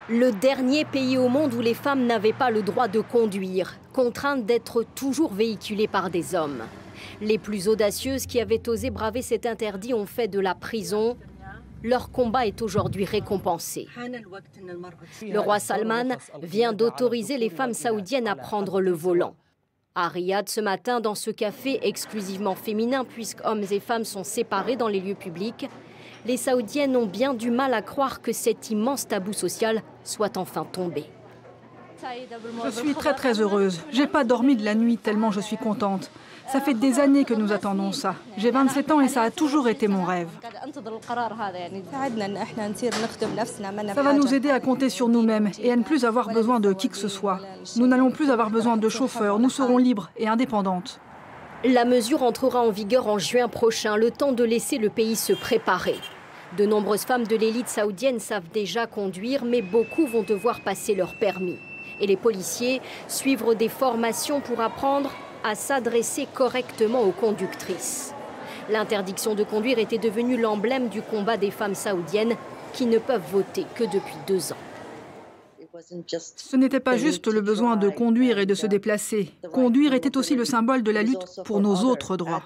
Le dernier pays au monde où les femmes n'avaient pas le droit de conduire, contraintes d'être toujours véhiculées par des hommes. Les plus audacieuses qui avaient osé braver cet interdit ont fait de la prison. Leur combat est aujourd'hui récompensé. Le roi Salman vient d'autoriser les femmes saoudiennes à prendre le volant. À Riyad, ce matin, dans ce café exclusivement féminin, puisque hommes et femmes sont séparés dans les lieux publics, les Saoudiennes ont bien du mal à croire que cet immense tabou social soit enfin tombé. Je suis très heureuse. J'ai pas dormi de la nuit tellement je suis contente. Ça fait des années que nous attendons ça. J'ai 27 ans et ça a toujours été mon rêve. Ça va nous aider à compter sur nous-mêmes et à ne plus avoir besoin de qui que ce soit. Nous n'allons plus avoir besoin de chauffeurs, nous serons libres et indépendantes. La mesure entrera en vigueur en juin prochain, le temps de laisser le pays se préparer. De nombreuses femmes de l'élite saoudienne savent déjà conduire, mais beaucoup vont devoir passer leur permis. Et les policiers suivre des formations pour apprendre à s'adresser correctement aux conductrices. L'interdiction de conduire était devenue l'emblème du combat des femmes saoudiennes qui ne peuvent voter que depuis 2 ans. Ce n'était pas juste le besoin de conduire et de se déplacer. Conduire était aussi le symbole de la lutte pour nos autres droits.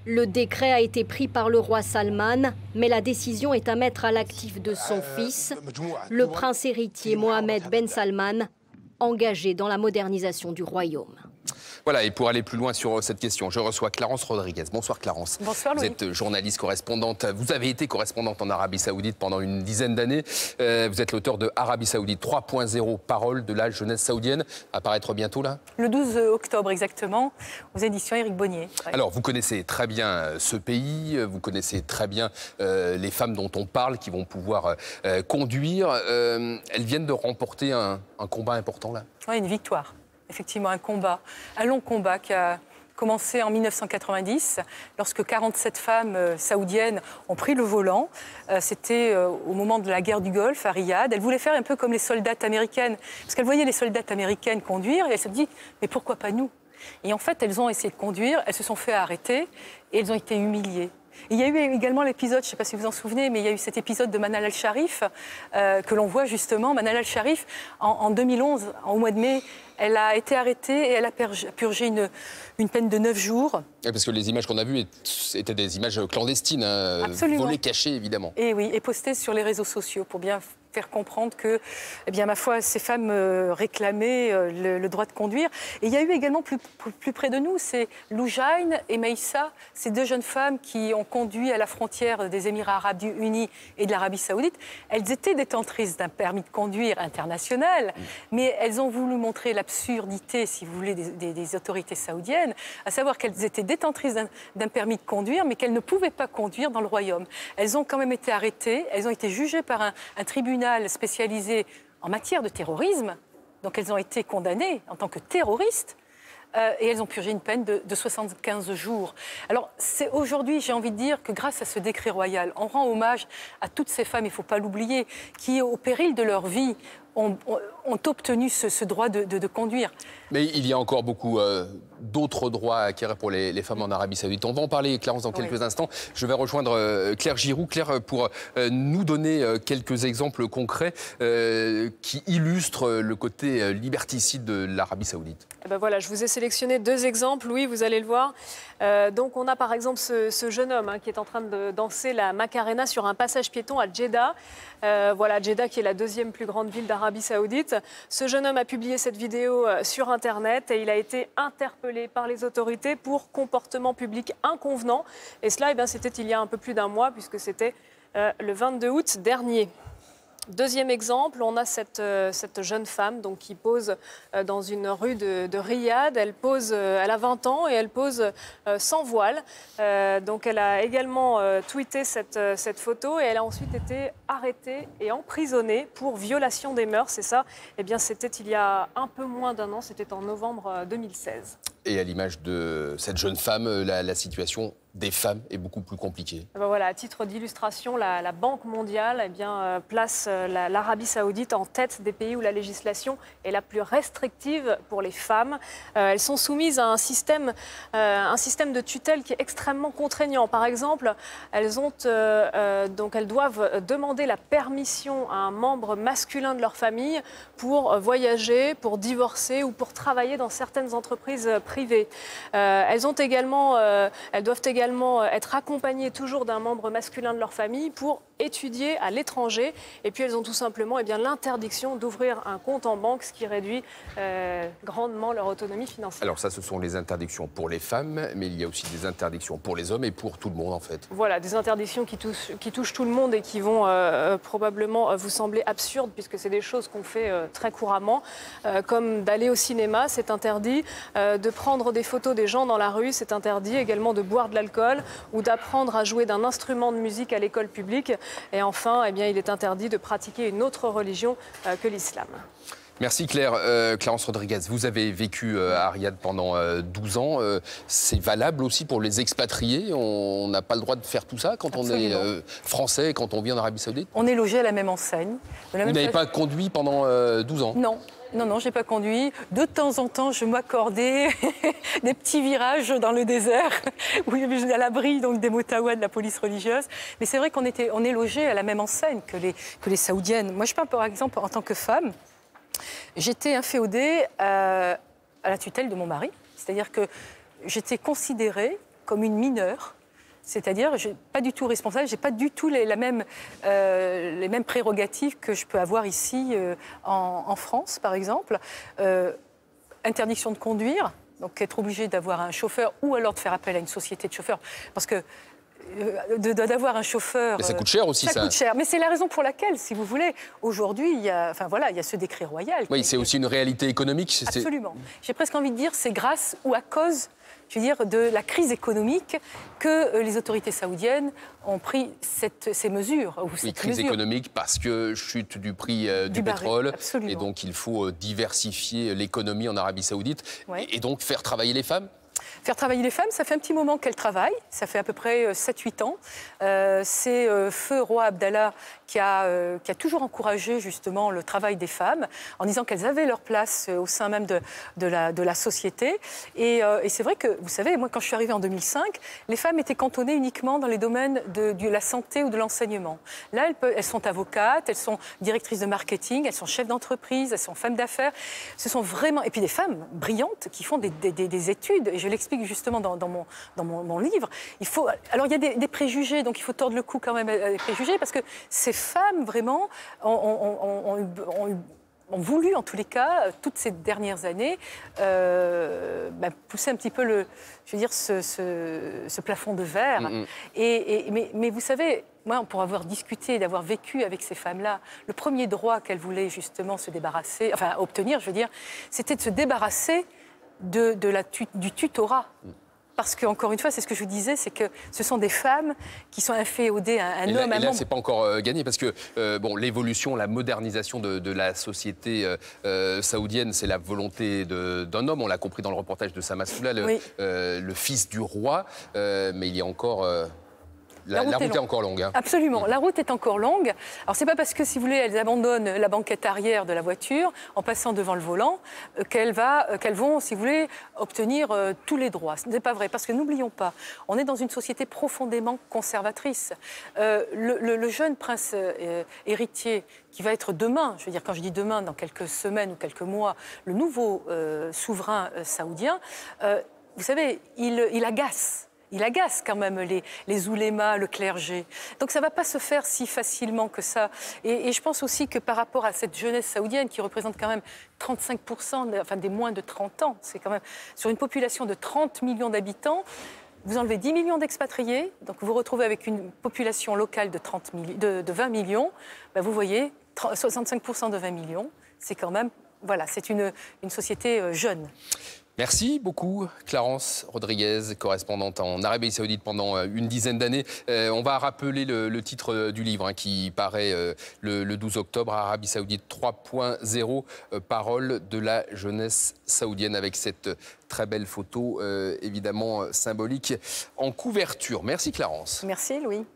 Le décret a été pris par le roi Salman, mais la décision est à mettre à l'actif de son fils, le prince héritier Mohammed Ben Salman, engagé dans la modernisation du royaume. Voilà, et pour aller plus loin sur cette question, je reçois Clarence Rodriguez. Bonsoir Clarence. Bonsoir Louis. Vous êtes journaliste correspondante, vous avez été correspondante en Arabie Saoudite pendant une dizaine d'années. Vous êtes l'auteur de Arabie Saoudite 3.0, parole de la jeunesse saoudienne, à paraître bientôt là? Le 12 octobre exactement, aux éditions Éric Bonnier. Ouais. Alors vous connaissez très bien ce pays, vous connaissez très bien les femmes dont on parle, qui vont pouvoir conduire. Elles viennent de remporter un combat important là? Oui, une victoire. Effectivement, un long combat qui a commencé en 1990, lorsque 47 femmes saoudiennes ont pris le volant. C'était au moment de la guerre du Golfe, à Riyad. Elles voulaient faire un peu comme les soldates américaines, parce qu'elles voyaient les soldates américaines conduire, et elles se disaient « mais pourquoi pas nous ?» Et en fait, elles ont essayé de conduire, elles se sont fait arrêter, et elles ont été humiliées. Il y a eu également l'épisode, je ne sais pas si vous vous en souvenez, mais il y a eu cet épisode de Manal al-Sharif, que l'on voit justement. Manal al-Sharif, en 2011, au mois de mai, elle a été arrêtée et elle a purgé une peine de 9 jours. Et parce que les images qu'on a vues étaient des images clandestines, volées, cachées évidemment. Et oui, et postées sur les réseaux sociaux pour bien faire comprendre que, eh bien, ma foi, ces femmes réclamaient le droit de conduire. Et il y a eu également plus près de nous, c'est Loujain et Maïssa, ces 2 jeunes femmes qui ont conduit à la frontière des Émirats arabes unis et de l'Arabie saoudite. Elles étaient détentrices d'un permis de conduire international, mais elles ont voulu montrer l'absurdité, si vous voulez, des autorités saoudiennes, à savoir qu'elles étaient détentrices d'un permis de conduire, mais qu'elles ne pouvaient pas conduire dans le royaume. Elles ont quand même été arrêtées, elles ont été jugées par un tribunal spécialisé en matière de terrorisme, donc elles ont été condamnées en tant que terroristes, et elles ont purgé une peine de 75 jours. Alors c'est aujourd'hui, j'ai envie de dire, que grâce à ce décret royal, on rend hommage à toutes ces femmes, il ne faut pas l'oublier, qui au péril de leur vie ont obtenu ce droit de conduire. Mais il y a encore beaucoup d'autres droits à acquérir pour les femmes en Arabie Saoudite. On va en parler, Clarence, dans quelques instants. Je vais rejoindre Claire Giroux. Claire, pour nous donner quelques exemples concrets qui illustrent le côté liberticide de l'Arabie Saoudite. Eh ben voilà, je vous ai sélectionné 2 exemples, Louis, vous allez le voir. Donc on a par exemple ce jeune homme qui est en train de danser la Macarena sur un passage piéton à Jeddah. Voilà, Jeddah qui est la 2e plus grande ville d'Arabie Saoudite. Ce jeune homme a publié cette vidéo sur Internet et il a été interpellé par les autorités pour comportement public inconvenant. Et cela, eh c'était il y a un peu plus d'1 mois puisque c'était le 22 août dernier. 2e exemple, on a cette jeune femme donc, qui pose dans une rue de Riyad. Elle a 20 ans et elle pose sans voile. Donc elle a également tweeté cette photo et elle a ensuite été arrêtée et emprisonnée pour violation des mœurs. Et ça, eh bien, c'était il y a un peu moins d'1 an, c'était en novembre 2016. Et à l'image de cette jeune femme, la situation des femmes est beaucoup plus compliqué. Ben voilà, à titre d'illustration, la Banque mondiale place l'Arabie saoudite en tête des pays où la législation est la plus restrictive pour les femmes. Elles sont soumises à un système de tutelle qui est extrêmement contraignant. Par exemple, elles doivent demander la permission à un membre masculin de leur famille pour voyager, pour divorcer ou pour travailler dans certaines entreprises privées. Elles doivent également être accompagnées toujours d'un membre masculin de leur famille pour étudier à l'étranger. Et puis elles ont tout simplement l'interdiction d'ouvrir un compte en banque, ce qui réduit grandement leur autonomie financière. Alors ça, ce sont les interdictions pour les femmes, mais il y a aussi des interdictions pour les hommes et pour tout le monde en fait. Voilà, des interdictions qui touchent tout le monde et qui vont probablement vous sembler absurdes, puisque c'est des choses qu'on fait très couramment, comme d'aller au cinéma, c'est interdit, de prendre des photos des gens dans la rue, c'est interdit, également de boire de l'alcool ou d'apprendre à jouer d'un instrument de musique à l'école publique. Et enfin, il est interdit de pratiquer une autre religion que l'islam. Merci Claire. Clarence Rodriguez, vous avez vécu à Riyad pendant 12 ans. C'est valable aussi pour les expatriés? On n'a pas le droit de faire tout ça quand Absolument. on est français, quand on vit en Arabie Saoudite? On est logé à la même enseigne. Vous n'avez pas conduit pendant 12 ans? Non. Non, je n'ai pas conduit. De temps en temps, je m'accordais des petits virages dans le désert, où j'étais à l'abri des motawas de la police religieuse. Mais c'est vrai qu'on est logé à la même enseigne que les Saoudiennes. Moi, je parle par exemple en tant que femme. J'étais inféodée à la tutelle de mon mari. C'est-à-dire que j'étais considérée comme une mineure. C'est-à-dire, je n'ai pas du tout responsable, je n'ai pas du tout les mêmes prérogatives que je peux avoir ici en France, par exemple. Interdiction de conduire, donc être obligé d'avoir un chauffeur ou alors de faire appel à une société de chauffeurs. Parce que d'avoir un chauffeur... Mais ça coûte cher aussi, ça. Ça coûte cher, mais c'est la raison pour laquelle, si vous voulez, aujourd'hui, il y a ce décret royal. Oui, c'est aussi une réalité économique. Absolument. J'ai presque envie de dire c'est grâce ou à cause, je veux dire, de la crise économique que les autorités saoudiennes ont pris ces mesures. Oui, crise économique parce que chute du prix du pétrole. Absolument. Et donc il faut diversifier l'économie en Arabie Saoudite. Oui. Et donc faire travailler les femmes? Faire travailler les femmes, ça fait un petit moment qu'elles travaillent, ça fait à peu près 7-8 ans. C'est Feu Roi Abdallah qui a toujours encouragé justement le travail des femmes en disant qu'elles avaient leur place au sein même de la société. Et c'est vrai que, vous savez, moi quand je suis arrivée en 2005, les femmes étaient cantonnées uniquement dans les domaines de la santé ou de l'enseignement. Là, elles sont avocates, elles sont directrices de marketing, elles sont chefs d'entreprise, elles sont femmes d'affaires. Ce sont vraiment... Et puis des femmes brillantes qui font des études. Et je l'explique justement dans mon livre. Alors il y a des préjugés, donc il faut tordre le cou quand même à des préjugés, parce que ces femmes vraiment ont voulu, en tous les cas, toutes ces dernières années, pousser un petit peu ce plafond de verre. Mais vous savez, moi, pour avoir discuté, d'avoir vécu avec ces femmes-là, le premier droit qu'elles voulaient justement obtenir, je veux dire, c'était de se débarrasser du tutorat. Parce qu'encore une fois, c'est ce que je vous disais, c'est que ce sont des femmes qui sont inféodées à un homme. Et là, c'est pas encore gagné, parce que l'évolution, la modernisation de la société saoudienne, c'est la volonté d'un homme. On l'a compris dans le reportage de Sam Assoula, le fils du roi. Mais il y a encore... La route est encore longue. Hein. Absolument, la route est encore longue. Alors, c'est pas parce que, si vous voulez, elles abandonnent la banquette arrière de la voiture en passant devant le volant qu'elles vont, si vous voulez, obtenir tous les droits. Ce n'est pas vrai, parce que n'oublions pas, on est dans une société profondément conservatrice. Le jeune prince héritier qui va être demain, je veux dire, quand je dis demain, dans quelques semaines ou quelques mois, le nouveau souverain saoudien, vous savez, il agace. Il agace quand même les oulémas, le clergé. Donc ça ne va pas se faire si facilement que ça. Et je pense aussi que par rapport à cette jeunesse saoudienne qui représente quand même 35% des moins de 30 ans, c'est quand même sur une population de 30 millions d'habitants, vous enlevez 10 millions d'expatriés, donc vous vous retrouvez avec une population locale de 20 millions, vous voyez, 65% de 20 millions, c'est quand même, voilà, c'est une société jeune. Merci beaucoup, Clarence Rodriguez, correspondante en Arabie Saoudite pendant une dizaine d'années. On va rappeler le titre du livre qui paraît le 12 octobre, Arabie Saoudite 3.0, parole de la jeunesse saoudienne, avec cette très belle photo, évidemment symbolique, en couverture. Merci, Clarence. Merci, Louis.